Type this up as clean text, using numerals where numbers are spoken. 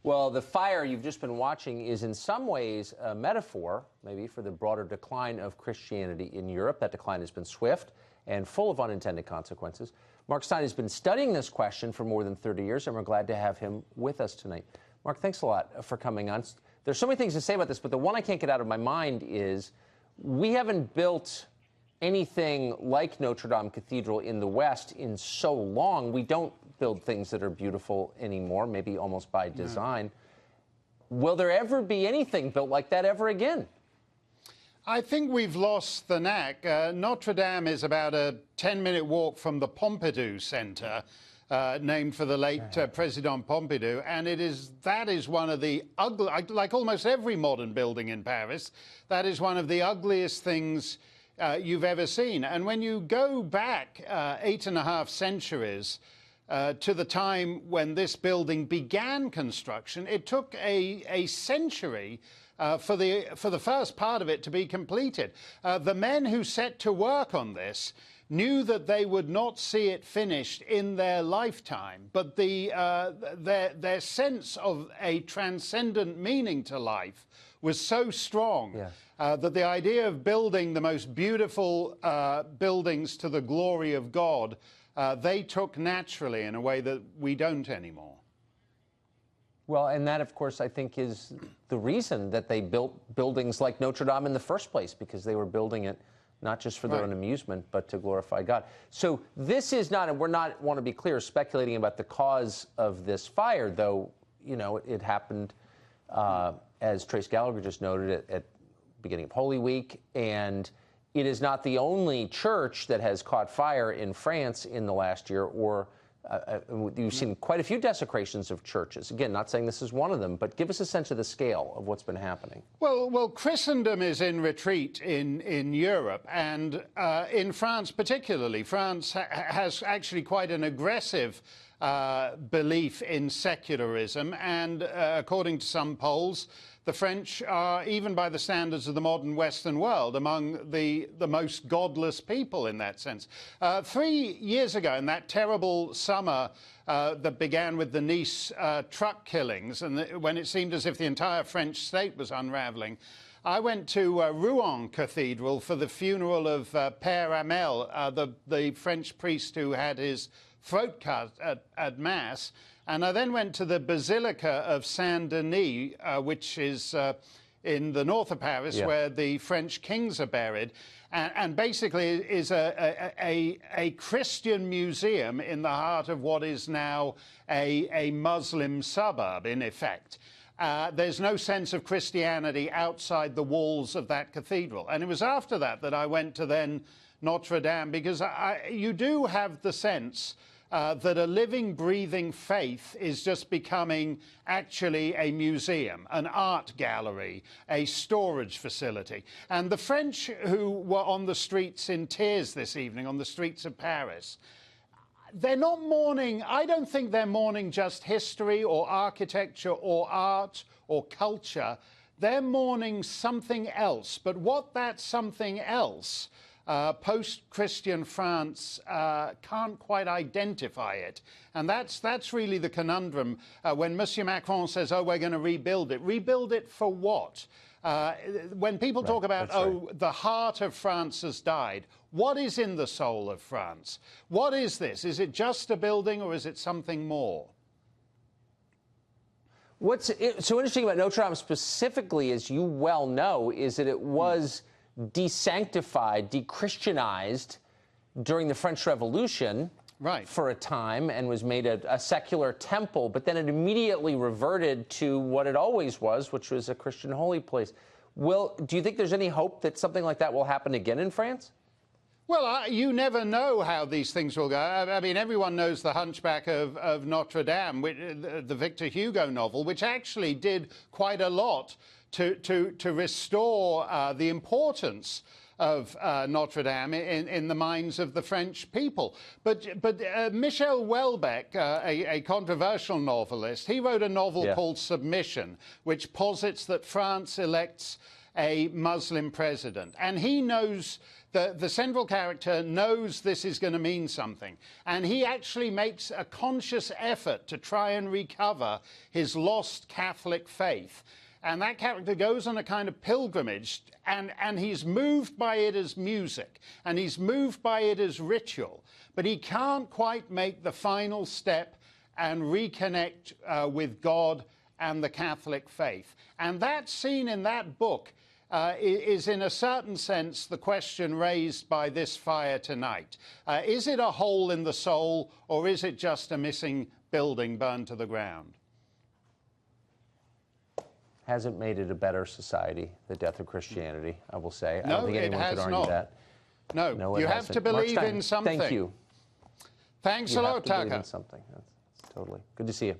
Well, the fire you've just been watching is in some ways a metaphor, maybe, for the broader decline of Christianity in Europe. That decline has been swift and full of unintended consequences. Mark Steyn has been studying this question for more than 30 years, and we're glad to have him with us tonight. Mark, thanks a lot for coming on. There's so many things to say about this, but the one I can't get out of my mind is we haven't built anything like Notre Dame Cathedral in the West in so long. We don't build things that are beautiful anymore, maybe almost by design. Will there ever be anything built like that ever again? I think we've lost the knack. Notre Dame is about a 10-minute walk from the Pompidou Center, named for the late President Pompidou, and that is one of the ugly, like almost every modern building in Paris, that is one of the ugliest things you've ever seen. And when you go back 8.5 centuries to the time when this building began construction, it took a century for the first part of it to be completed. The men who set to work on this knew that they would not see it finished in their lifetime, but their sense of a transcendent meaning to life was so strong that the idea of building the most beautiful buildings to the glory of God, they took naturally in a way that we don't anymore. Well, and that, of course, I think is the reason that they built buildings like Notre Dame in the first place, because they were building it not just for their own amusement, but to glorify God. So this is not, and we're not, want to be clear, speculating about the cause of this fire, though, you know, it happened, as Trace Gallagher just noted, at beginning of Holy Week, and it is not the only church that has caught fire in France in the last year, or you've seen quite a few desecrations of churches. Again, not saying this is one of them, but give us a sense of the scale of what's been happening. Well, Christendom is in retreat in Europe, and in France particularly. France has actually quite an aggressive belief in secularism, and according to some polls, the French are, even by the standards of the modern Western world, among the most godless people in that sense. 3 years ago, in that terrible summer that began with the Nice truck killings, and when it seemed as if the entire French state was unraveling, I went to Rouen Cathedral for the funeral of Père Hamel, the French priest who had his throat cut at Mass. And I then went to the Basilica of Saint-Denis, which is in the north of Paris, where the French kings are buried, and basically is a Christian museum in the heart of what is now a Muslim suburb, in effect. There's no sense of Christianity outside the walls of that cathedral. And it was after that that I went to then Notre Dame, because you do have the sense that a living, breathing faith is just becoming actually a museum, an art gallery, a storage facility. And the French who were on the streets in tears this evening, on the streets of Paris, they're not mourning, I don't think they're mourning just history or architecture or art or culture. They're mourning something else. But what that something else, post-Christian France can't quite identify it. And that's really the conundrum. When Monsieur Macron says, oh, we're going to rebuild it for what? When people talk about, the heart of France has died, what is in the soul of France? What is this? Is it just a building, or is it something more? What's so interesting about Notre Dame specifically, as you well know, is that it was desanctified, de-Christianized during the French Revolution for a time, and was made a secular temple, but then it immediately reverted to what it always was, which was a Christian holy place. Do you think there's any hope that something like that will happen again in France? Well, you never know how these things will go. I mean, everyone knows The Hunchback of Notre Dame, the Victor Hugo novel, which actually did quite a lot to restore the importance of Notre Dame in the minds of the French people. But Michel Houellebecq, a controversial novelist, he wrote a novel called Submission, which posits that France elects a Muslim president. And he knows, the central character knows this is going to mean something. And he actually makes a conscious effort to try and recover his lost Catholic faith. And that character goes on a kind of pilgrimage, and he's moved by it as music, and he's moved by it as ritual. But he can't quite make the final step and reconnect with God and the Catholic faith. And that scene in that book is, in a certain sense, the question raised by this fire tonight. Is it a hole in the soul, or is it just a missing building burned to the ground? Hasn't made it a better society, the death of Christianity, I will say. No, I don't think anyone could argue that. No, you have to believe in something. Thank you. Thanks a lot, Tucker. You have to believe in something. That's totally. Good to see you.